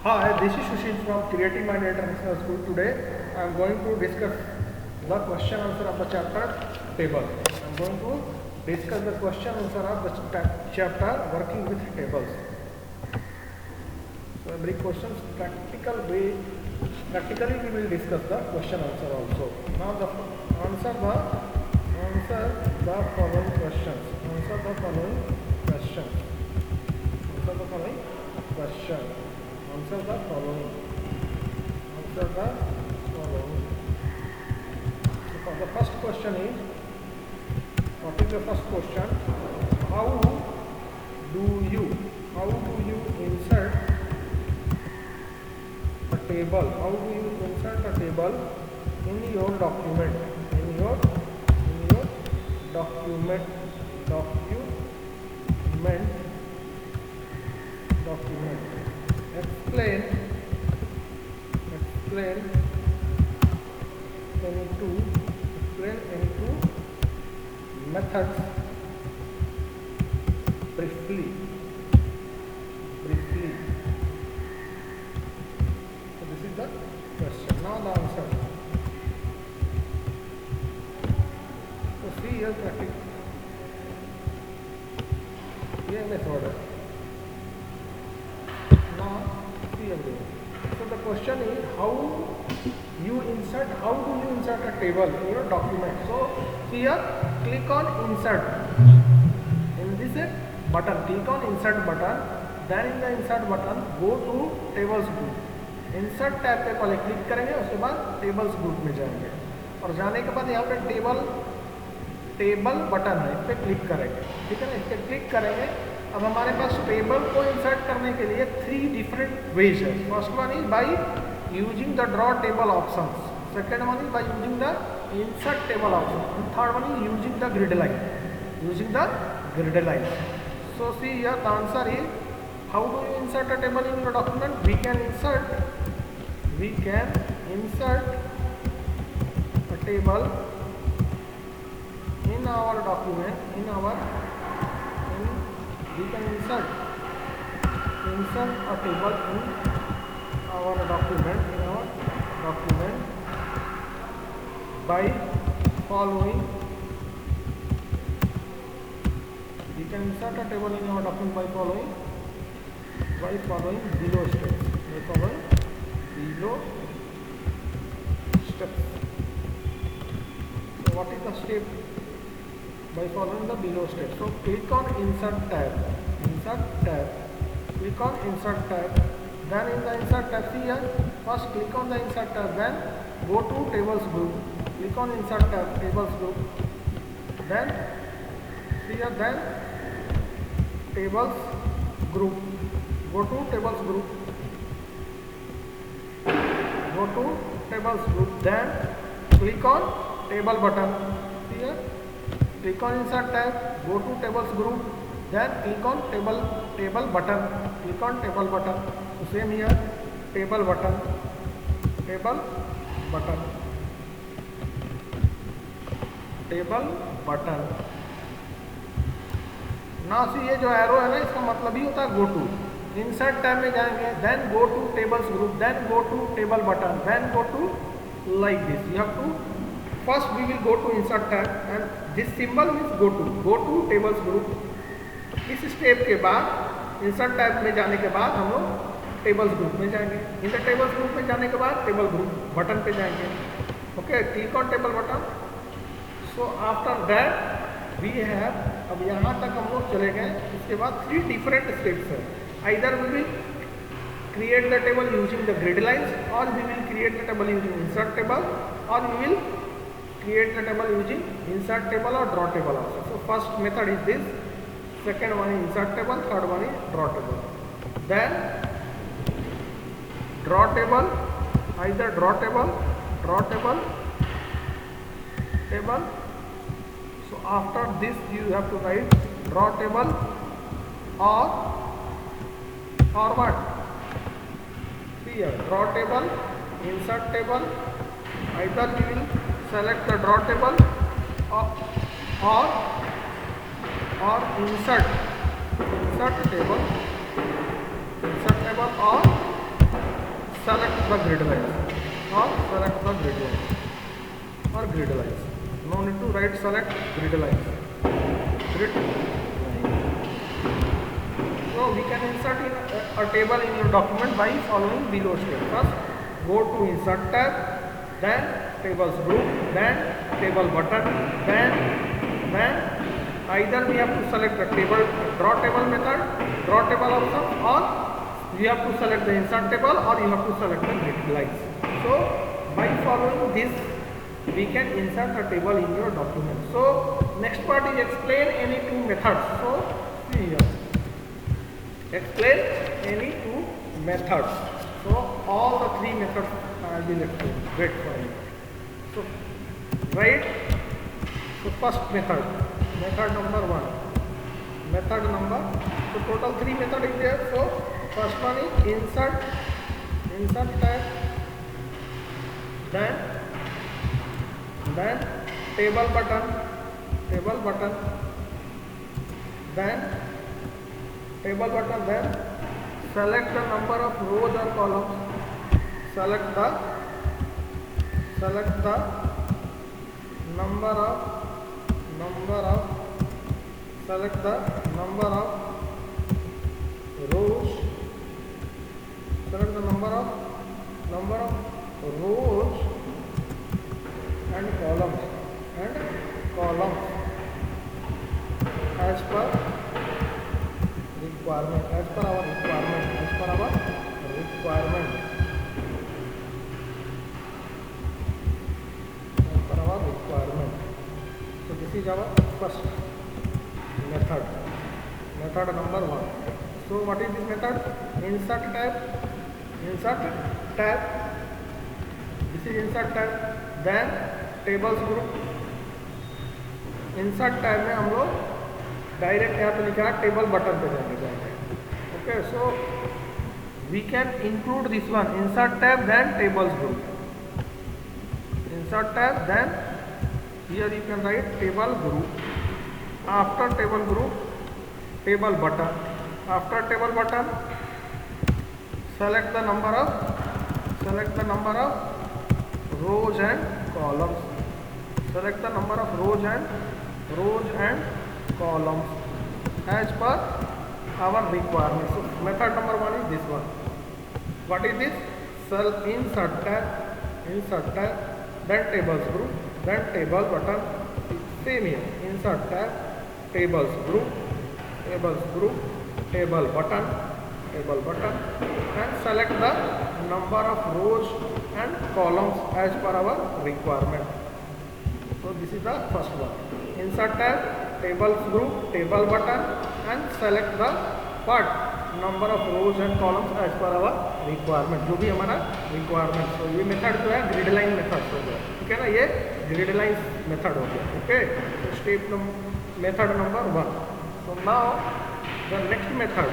Hi, this is Sushil from Creative Mind International School. Today I am going to discuss the question answer of the chapter table. I am going to discuss the question answer of the chapter working with tables. So every question practically we will discuss the question answer also. Now the answer the following questions. Answer the following questions. Answer the following question. Answer the following. Answer the following. So the first question is, what is the first question? How do you insert a table? How do you insert a table in your document? In your document. Explain any two methods briefly. So this is the question. Now the answer. So see here practice. Here method. Now see everyone. So the question is how do you insert a table in your document? So here click on insert. In this button, click on insert button. Then in the insert button go to tables group. Insert tab पे पहले click करेंगे, उसके बाद tables group में जाएंगे और जाने के बाद यहाँ पे टेबल बटन है, इस पर क्लिक करेंगे. ठीक है ना, इस पर क्लिक करेंगे. अब हमारे पास टेबल को इंसर्ट करने के लिए 3 डिफरेंट वेज है. First one is by using the draw table option, second one is by using the insert table option, and third one is using the grid line. So see here the answer is, how do you insert a table in your document? We can insert a table in our document. We can insert a table in our document by following. We can insert a table in our document by following below steps. So what is the step? By following the below steps. So click on insert tab. Click on insert tab. Then in the insert tab, see here, first click on the insert tab, then go to tables group. Click on insert tab, tables group. Then see here, then tables group. Go to tables group. Then click on table button. See here, click on insert tab. Go to tables group. Then click on table button. Click on table button. So same here, table button. ना सी ये जो arrow है ना, इसका मतलब ही होता है go to. Insert tab में जाएंगे, then go to tables group, then go to table button, then go to like this. You have to first we will go to insert tab and this symbol means go to tables group. इस step के बाद insert tab में जाने के बाद हम लोग tables group में जाएंगे. इन द टेबल्स ग्रुप में जाने के बाद टेबल ग्रुप बटन पे जाएंगे. Okay, click on table button. So after that we have, अब यहाँ तक हम लोग चले गए. इसके बाद 3 डिफरेंट स्टेप्स है. Either we will create the table using the grid lines, or we will create the table using insert table, or we will create the table using insert table or draw table also. So first method is this, second one is insert table, third one is draw table. Then draw table, either draw table. So after this you have to write draw table or what? See here, draw table, insert table. Either we will select the draw table or insert table or select the grid lines or select the grid lines or grid lines. No need to write select grid lines. Grid line. So we can insert in a table in your document by following below steps. First, go to insert tab, then tables group, then table button, then either we have to select the table draw table method, draw table option, or we have to select the insert table, or you have to select the grid lines. So by following this, we can insert a table in your document. So next part is explain any two methods. So see here, explain any two methods. So all the three methods I will explain. Wait for you. So right. So first method number one. Method number. So total three method is there. So first one is insert tab, then table button, then table button, then select the number of rows or columns, select the number of select the number of rows, select the number of rows and columns as per requirement, as per our requirement. So this is our first method number one. So what is this method? Insert tab, this is insert tab, then tables group. Insert tab में हम लोग direct यहाँ पे लिखा है table button पे जाएंगे. Okay, so we can include this one, insert tab then tables group, insert tab, then here you can write table group. After table group, table button. After table button, select the number of rows and columns. Select the number of rows and columns as per our requirement. So method number one is this one. What is this? Insert tab, then tables group, then table button. Same here. Insert tab, tables group, table button, and select the number of rows and columns as per our requirement. So this is the first one. Insert tab, tables group, table button, and select the number of rows and columns as per our requirement, जो भी हमारा requirement. So ये method जो है grid line method हो गया, ठीक है ना, ये ग्रिड लाइन मेथड हो गया. Okay, so step method number one. So now the next method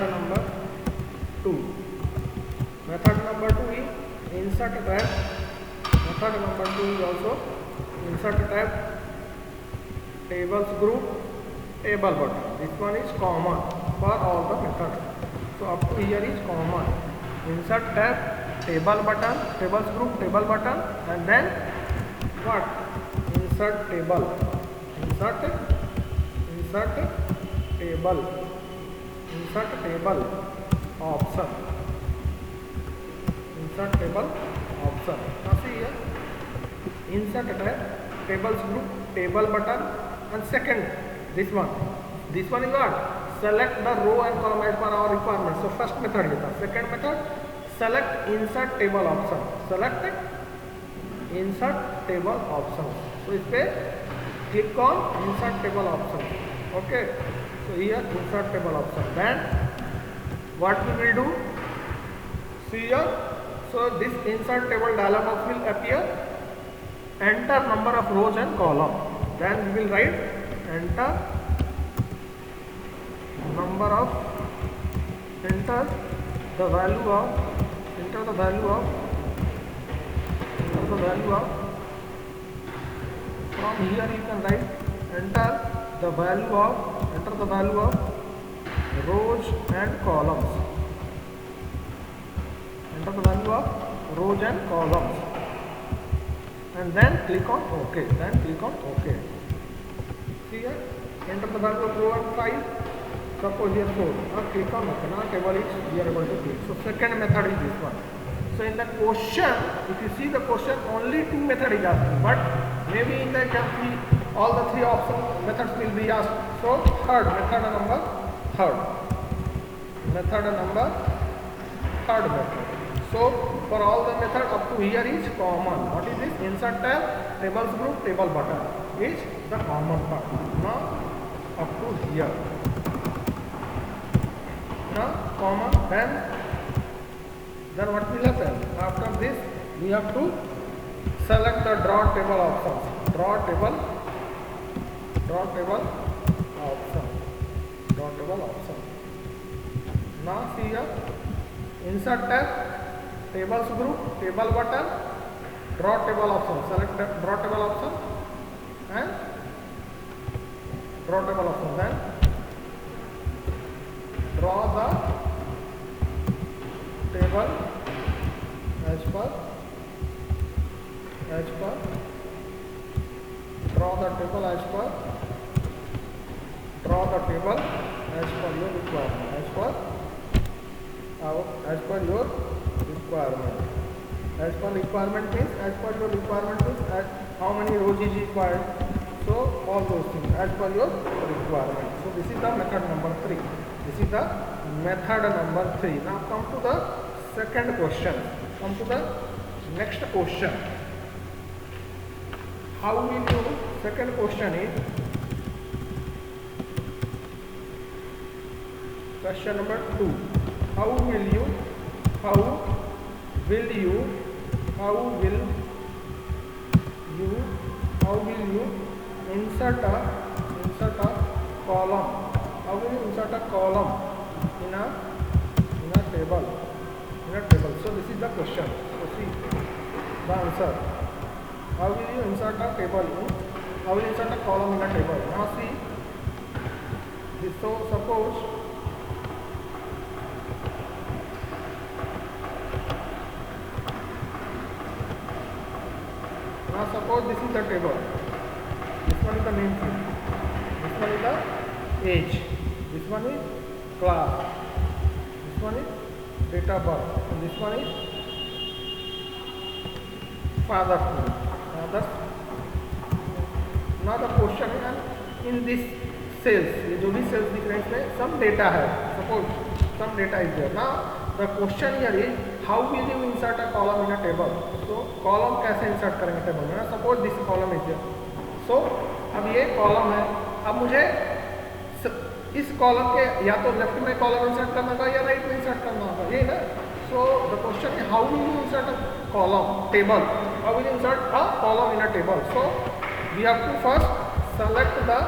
number two. Method number two is insert tab. Method number two is also insert tab, tables group, table button. This one is common for all the methods. So up to here is common. Insert tab, table button, tables group, table button, and then what? Insert table option. Insert table option. Now see here, insert tab, tables group, table button, and second this one is what? Select the row and column as per our requirement. So first method is that. Second method, select insert table option. Select insert table option. So इस पे click on insert table option. Okay. So here insert table option. Then what we will do? See here. So this insert table dialog box will appear. Enter number of rows and column. Then we will write enter the value of from here you can write enter the value of rows and columns. Enter the value of rows and columns, and then click on OK. See here, enter the value of row and 5. Suppose here 4. Now click on OK. Now table is we are able to click. So second method is this one. So in the question, if you see the question, only 2 methods is asked, but maybe in the exam all the 3 option methods will be asked. So method number third method. So for all the method up to here is common. What is this? Insert tab, tables group, table button is the common part. Now up to here. Now common, then what will happen? After this we have to select the draw table options. Draw table option. Now see here, insert tab, tables group, table button, draw table option. Select the draw table option and draw table option. Then draw the table as per draw the table as per your requirement, as per your requirement. As per requirement means how many rows is required. So all those things as per your requirement. So this is the method number 3. Now come to the second question. Come to the next question. How will you? Second question is question number 2. How will you insert a column? How will you insert a column in a table? So this is the question. So see the answer. How will you insert a table? How will you insert a column in a table? Now see this. So suppose this is the table. This one is the name field. This one is the age. This one is class. This one is date of birth. And this one is father's name. Now the question is, in this cells, ये जो भी cells दिख रहे हैं इसमें some data है. Suppose some data is there. Now the question here is, how will you insert a column in a table? So column कैसे insert करेंगे table में? Suppose this column is there. So अब ये column है. अब मुझे इस column के या तो left में column insert करना होगा या right में insert करना होगा, ये ना. So the question is, how will you insert a column table? How will you insert a column in a table? So we have to first select the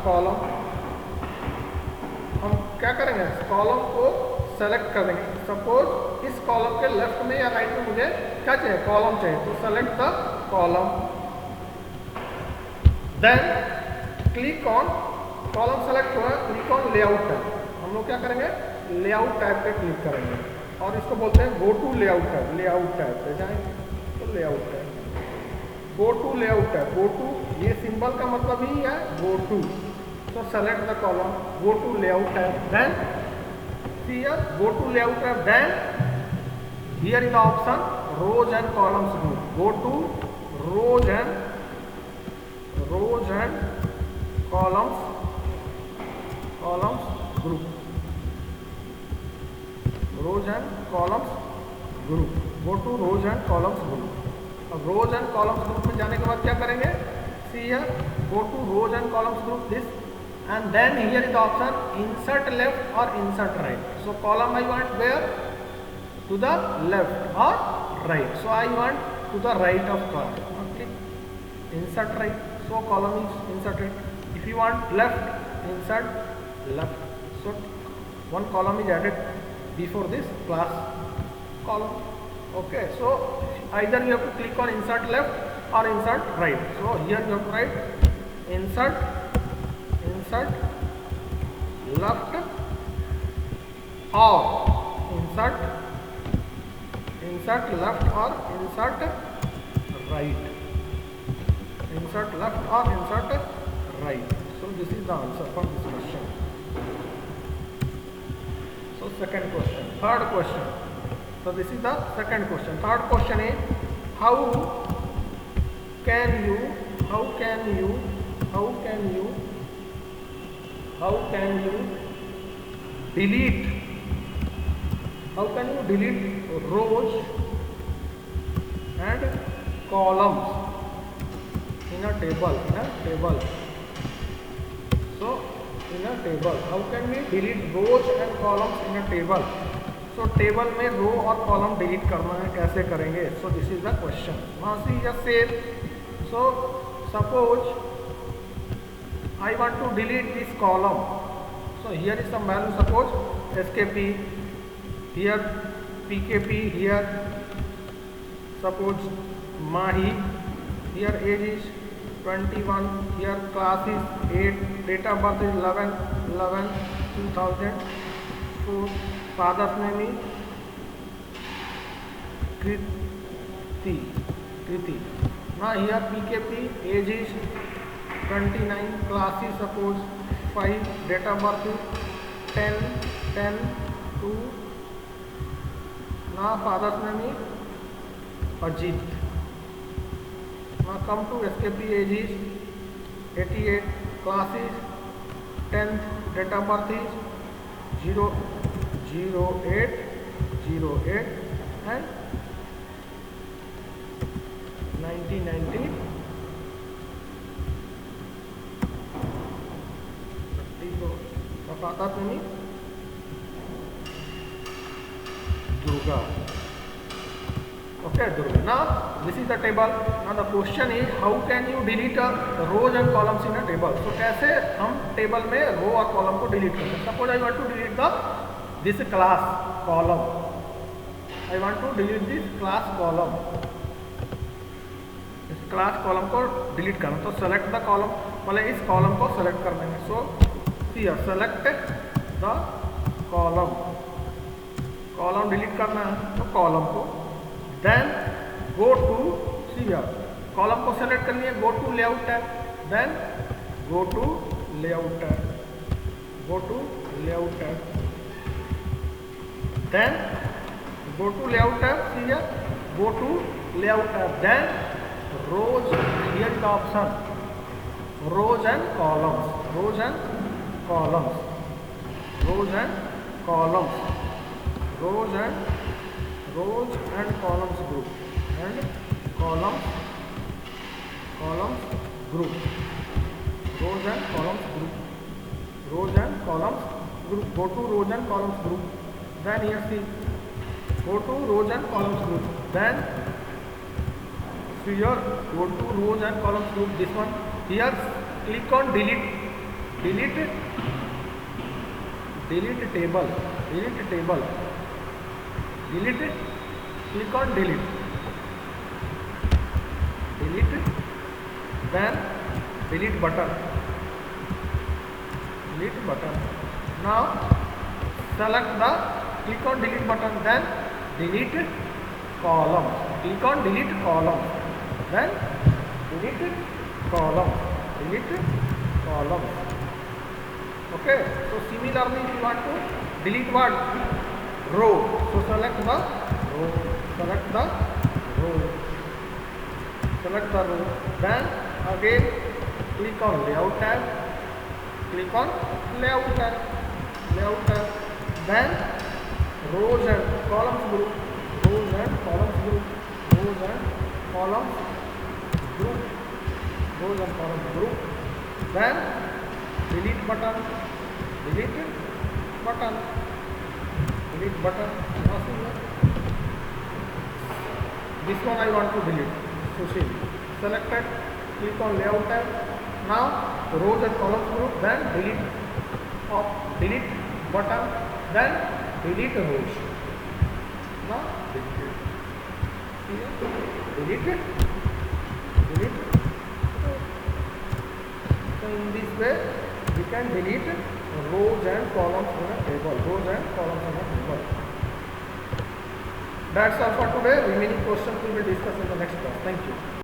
column. हम क्या करेंगे? कॉलम को select कर देंगे. सपोज इस column के left में या राइट में मुझे क्या चाहिए? कॉलम चाहिए. तो select the column. Then click on column select हुआ, क्लिक ऑन लेआउट टैब. हम लोग क्या करेंगे? लेआउट टैब पे क्लिक करेंगे और इसको बोलते हैं go to layout tab. Layout tab पे जाएंगे तो layout tab, go to layout tab. Go to ये सिंबल का मतलब ही है go to. So select the column, go to layout tab, then see here, go to layout tab, then here is the option rows and columns group. Go to rows and columns group. Rows and columns group. Go to rows and columns group. अब rows and columns group में जाने के बाद क्या करेंगे? See here, go to rows and columns group this. And then here is the option insert left or insert right. So column I want where? To the left or right. So I want to the right of column. Click insert right. So column is inserted. If you want left, insert left. So one column is added before this class column. Okay, so either you have to click on insert left or insert right. So here you have to write insert left or insert left or insert right. Insert left or insert right. So this is the answer for this question. So second question. Third question. So this is the second question. Third question is how can you delete rows and columns in a table. So in a table, how can we delete rows and columns in a table? So table में रो और column delete करना है, कैसे करेंगे? So this is the question. Now see just say so suppose I want to delete this column. So here is some value, suppose skp, here pkp, here suppose mahi, here age is 21, here class is 8, date of birth is 11/11/2004, father's name is Kriti. Now here pkp, age is 29, class is suppose 5, date of birth is 10/10/2. Now father's name is Ajit. Now come to skp, age is 88, class is 10th, date of birth is 08/08 and 1990. Father's name is Durga. Okay, Durga. Now this is the table. Now the question is how can you delete the rows and columns in a table? So कैसे हम table में रो और column को delete करते हैं? Suppose I want to delete this class column. I want to delete this class column. इस class column को delete करना, तो सेलेक्ट द कॉलम, पहले इस कॉलम को सेलेक्ट कर लेंगे. So here select the column. Column delete करना है तो कॉलम को, then go to see here, column को सेलेक्ट कर लिए, go to layout tab, then go to layout tab, then go to layout tab, see here go to layout tab, then rows, here का option rows and columns group and columns group, go to rows and columns group, then here see go to rows and columns group, then here go to rows and columns group, this one here click on delete table, click on delete, then delete button. Now select the, click on delete button, then delete column, click on delete column, then delete column. Okay, so similarly if you want to delete what? Row. So select the row, then again click on layout tab, then rows and columns group, then delete button, this one I want to delete. So see, selected, click on layout tab, now rows and columns group, then delete button, then delete rows. Now delete it. delete. So in this way we can delete rows and columns in a table. That's all for today. Remaining questions we will discuss in the next class. Thank you.